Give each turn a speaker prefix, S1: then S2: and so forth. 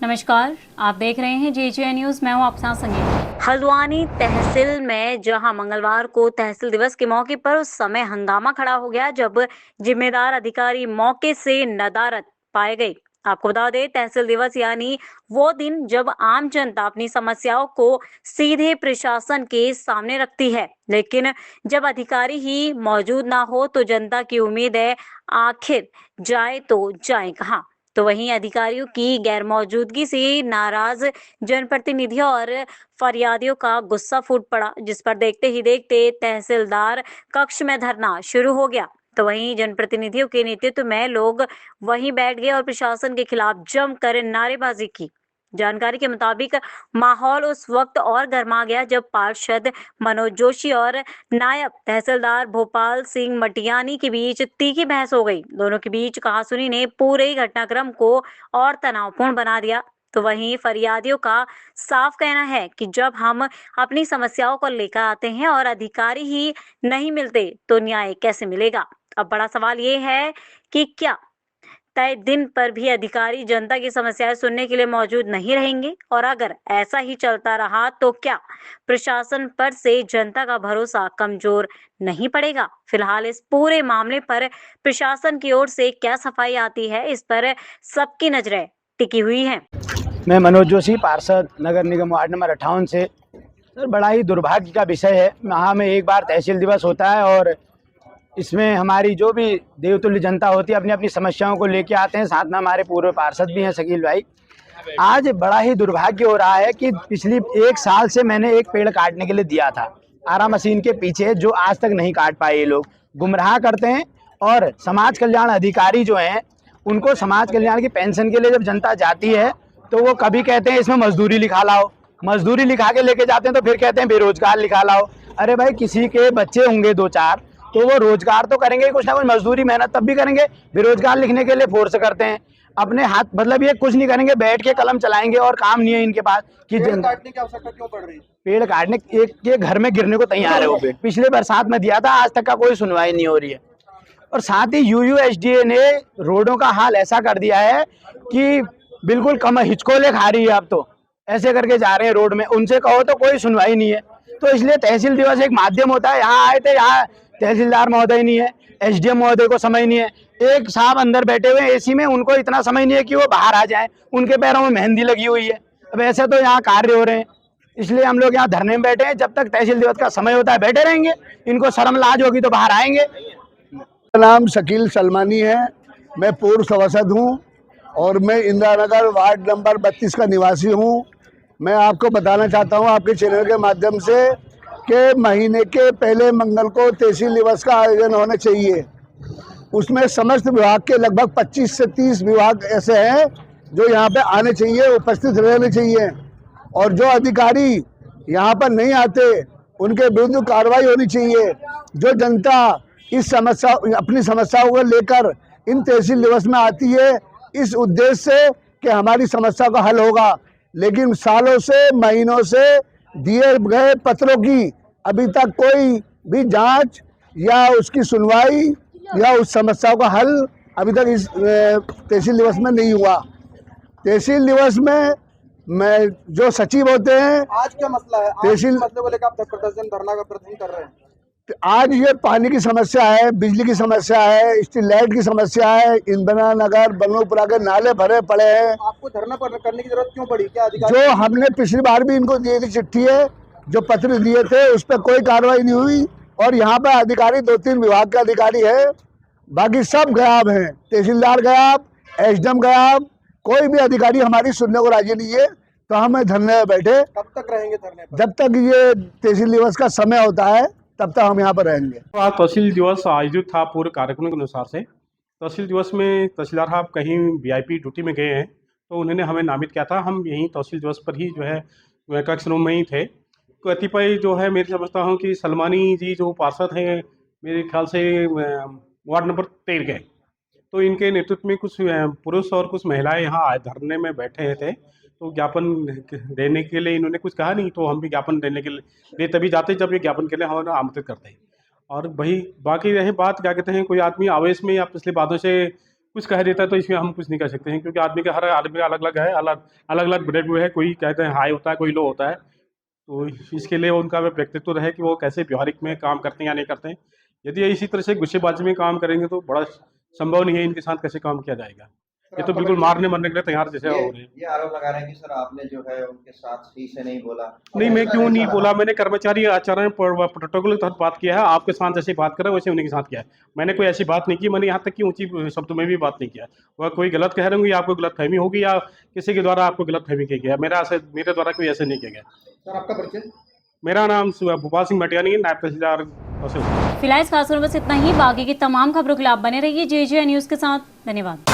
S1: नमस्कार, आप देख रहे हैं जेजे न्यूज। मैं हूं आपके साथ संगीता। हल्द्वानी तहसील में जहां मंगलवार को तहसील दिवस के मौके पर उस समय हंगामा खड़ा हो गया जब जिम्मेदार अधिकारी मौके से नदारद पाए गए। आपको बता दें, तहसील दिवस यानी वो दिन जब आम जनता अपनी समस्याओं को सीधे प्रशासन के सामने रखती है, लेकिन जब अधिकारी ही मौजूद ना हो तो जनता की उम्मीद है आखिर जाए तो जाए कहाँ। तो वहीं अधिकारियों की गैरमौजूदगी से नाराज जनप्रतिनिधियों और फरियादियों का गुस्सा फूट पड़ा, जिस पर देखते ही देखते तहसीलदार कक्ष में धरना शुरू हो गया। तो वहीं जनप्रतिनिधियों के नेतृत्व में लोग वहीं बैठ गए और प्रशासन के खिलाफ जमकर नारेबाजी की। जानकारी के मुताबिक माहौल उस वक्त और गर्मा गया जब पार्षद मनोज जोशी और नायब तहसीलदार भोपाल सिंह मटियानी के बीच तीखी बहस हो गई। दोनों के बीच कहासुनी ने पूरे घटनाक्रम को और तनावपूर्ण बना दिया। तो वहीं फरियादियों का साफ कहना है कि जब हम अपनी समस्याओं को लेकर आते हैं और अधिकारी ही नहीं मिलते तो न्याय कैसे मिलेगा। अब बड़ा सवाल ये है कि क्या तय दिन पर भी अधिकारी जनता की समस्याएं सुनने के लिए मौजूद नहीं रहेंगे, और अगर ऐसा ही चलता रहा तो क्या प्रशासन पर से जनता का भरोसा कमजोर नहीं पड़ेगा। फिलहाल इस पूरे मामले पर प्रशासन की ओर से क्या सफाई आती है, इस पर सबकी नजरें टिकी हुई हैं।
S2: मैं मनोज जोशी, पार्षद नगर निगम वार्ड नंबर 58 से। सर, बड़ा ही दुर्भाग्य का विषय है। यहाँ में एक बार तहसील दिवस होता है और इसमें हमारी जो भी देवतुल्य जनता होती है अपनी अपनी समस्याओं को लेके आते हैं। साथ में हमारे पूर्व पार्षद भी हैं शकील भाई। आज बड़ा ही दुर्भाग्य हो रहा है कि पिछली 1 साल से मैंने एक पेड़ काटने के लिए दिया था आरा मशीन के पीछे, जो आज तक नहीं काट पाए। ये लोग गुमराह करते हैं और समाज कल्याण अधिकारी जो हैं उनको समाज कल्याण की पेंशन के लिए जब जनता जाती है तो वो कभी कहते हैं इसमें मजदूरी लिखा लाओ, मजदूरी लिखा के लेके जाते हैं तो फिर कहते हैं बेरोजगार लिखा लाओ। अरे भाई, किसी के बच्चे होंगे 2-4 तो वो रोजगार तो करेंगे, कुछ ना कुछ मजदूरी मेहनत तब भी करेंगे। बेरोजगार लिखने के लिए फोर्स करते हैं अपने हाथ, मतलब ये कुछ नहीं करेंगे, बैठ के कलम चलाएंगे और काम नहीं है इनके पास। कि
S3: पेड़ काटने की आवश्यकता क्यों पड़ रही है?
S2: पेड़ काटने एक के घर में गिरने को तैयार है वो पेड़। पिछले बरसात में दिया था, आज तक का कोई सुनवाई नहीं हो रही है। और साथ ही यूयूएसडीए ने रोडों का हाल ऐसा कर दिया है कि बिल्कुल कम हिचकोले खा रही है। अब तो ऐसे करके जा रहे हैं रोड में, उनसे कहो तो कोई सुनवाई नहीं है। तो इसलिए तहसील दिवस एक माध्यम होता है। यहाँ आए थे, यहाँ तहसीलदार महोदय नहीं है, एसडीएम महोदय को समय नहीं है। एक साहब अंदर बैठे हुए एसी में, उनको इतना समय नहीं है कि वो बाहर आ जाएं, उनके पैरों में मेहंदी लगी हुई है। अब ऐसे तो यहाँ कार्य हो रहे हैं, इसलिए हम लोग यहाँ धरने में बैठे हैं। जब तक तहसील दिवस का समय होता है बैठे रहेंगे, इनको शर्म लाज होगी तो बाहर आएंगे।
S3: मेरा नाम शकील सलमानी है, मैं पूर्व सभासद हूँ और मैं इंदिरा नगर वार्ड नंबर 32 का निवासी हूँ। मैं आपको बताना चाहता हूँ आपके चैनल के माध्यम से कि महीने के पहले मंगल को तहसील दिवस का आयोजन होना चाहिए। उसमें समस्त विभाग के लगभग 25 से 30 विभाग ऐसे हैं जो यहाँ पे आने चाहिए, उपस्थित रहने चाहिए। और जो अधिकारी यहाँ पर नहीं आते उनके विरुद्ध कार्रवाई होनी चाहिए। जो जनता इस समस्या अपनी समस्याओं को लेकर इन तहसील दिवस में आती है इस उद्देश्य से कि हमारी समस्या का हल होगा, लेकिन सालों से महीनों से दिए गए पत्रों की अभी तक कोई भी जांच या उसकी सुनवाई या उस समस्याओं का हल अभी तक इस तहसील दिवस में नहीं हुआ। तहसील दिवस में जो सचिव होते हैं,
S4: आज क्या मसला है?
S3: तहसील
S4: मसले को लेकर आप धरना का प्रदर्शन कर रहे हैं।
S3: आज ये पानी की समस्या है, बिजली की समस्या है, स्ट्रीट लाइट की समस्या है। इंदिरा नगर बनोपुरा के नाले भरे पड़े हैं।
S4: आपको धरना करने की जरूरत क्यों पड़ी? क्या अधिकारी?
S3: जो हमने पिछली बार भी इनको दिए थी चिट्ठी है, जो पत्र दिए थे उस पर कोई कार्रवाई नहीं हुई। और यहाँ पर अधिकारी 2-3 विभाग के अधिकारी है, बाकी सब गायब हैं। तहसीलदार गायब, एसडीएम गायब, कोई भी अधिकारी हमारी सुनने को राजी नहीं है। तो हम धरने में बैठे।
S4: कब तक रहेंगे धरने पर?
S3: जब तक ये तहसील दिवस का समय होता है तब तक हम यहाँ पर रहेंगे।
S5: आज तहसील दिवस आयोजित था पूरे कार्यक्रम के अनुसार से। तहसील दिवस में तहसीलदार साहब कहीं वीआईपी ड्यूटी में गए हैं तो उन्होंने हमें नामित किया था। हम यहीं तहसील दिवस पर ही जो है कक्ष रूम में ही थे। कतिपय जो है मैं समझता हूँ कि सलमानी जी जो पार्षद हैं, मेरे ख्याल से वार्ड नंबर 13 के, तो इनके नेतृत्व में कुछ पुरुष और कुछ महिलाएं यहाँ धरने में बैठे थे। तो ज्ञापन देने के लिए इन्होंने कुछ कहा नहीं, तो हम भी ज्ञापन देने के लिए तभी जाते जब ये ज्ञापन के लिए हमें आमंत्रित करते हैं। और वही बाकी रहे बात, क्या कहते हैं, कोई आदमी आवेश में या पिछले बातों से कुछ कह देता है तो इसमें हम कुछ नहीं कर सकते हैं, क्योंकि आदमी का हर आदमी का अलग अलग है, अलग अलग ब्रेड है, कोई कहते हैं हाई होता है, कोई लो होता है। तो इसके लिए उनका व्यक्तित्व रहे कि वो कैसे व्यवहारिक में काम करते हैं या नहीं करते हैं। यदि ये इसी तरह से गुस्सेबाजी में काम करेंगे तो बड़ा संभव नहीं है इनके साथ कैसे काम किया जाएगा। ये तो बिल्कुल मारने मरने के लिए तैयार जैसे हो रहे हैं।
S6: ये आरोप लगा रहे हैं कि सर आपने जो है उनके साथ सही से नहीं बोला।
S5: नहीं, मैं क्यों नहीं बोला? मैंने कर्मचारी आचरण प्रोटोकॉल के तहत बात किया है। आपके साथ जैसे बात कर रहे हैं वैसे उन्हीं के साथ किया है। मैंने कोई ऐसी बात नहीं की, मैंने यहाँ तक कि ऊंची शब्दों में भी बात नहीं किया। वह कोई गलत कह रहे होंगे या आपको गलत फहमी होगी या किसी के द्वारा आपको गलत फहमी किया गया। मेरे द्वारा कोई ऐसे नहीं किया गया।
S4: सर आपका परिचय?
S5: मेरा नाम भोपाल सिंह मटियानी, नायब तहसीलदार तहसील।
S1: फिलहाल इस खास खबर में बस इतना ही। बाकी की तमाम खबरों के लिए आप बने रहिए JJ न्यूज़ के साथ। धन्यवाद।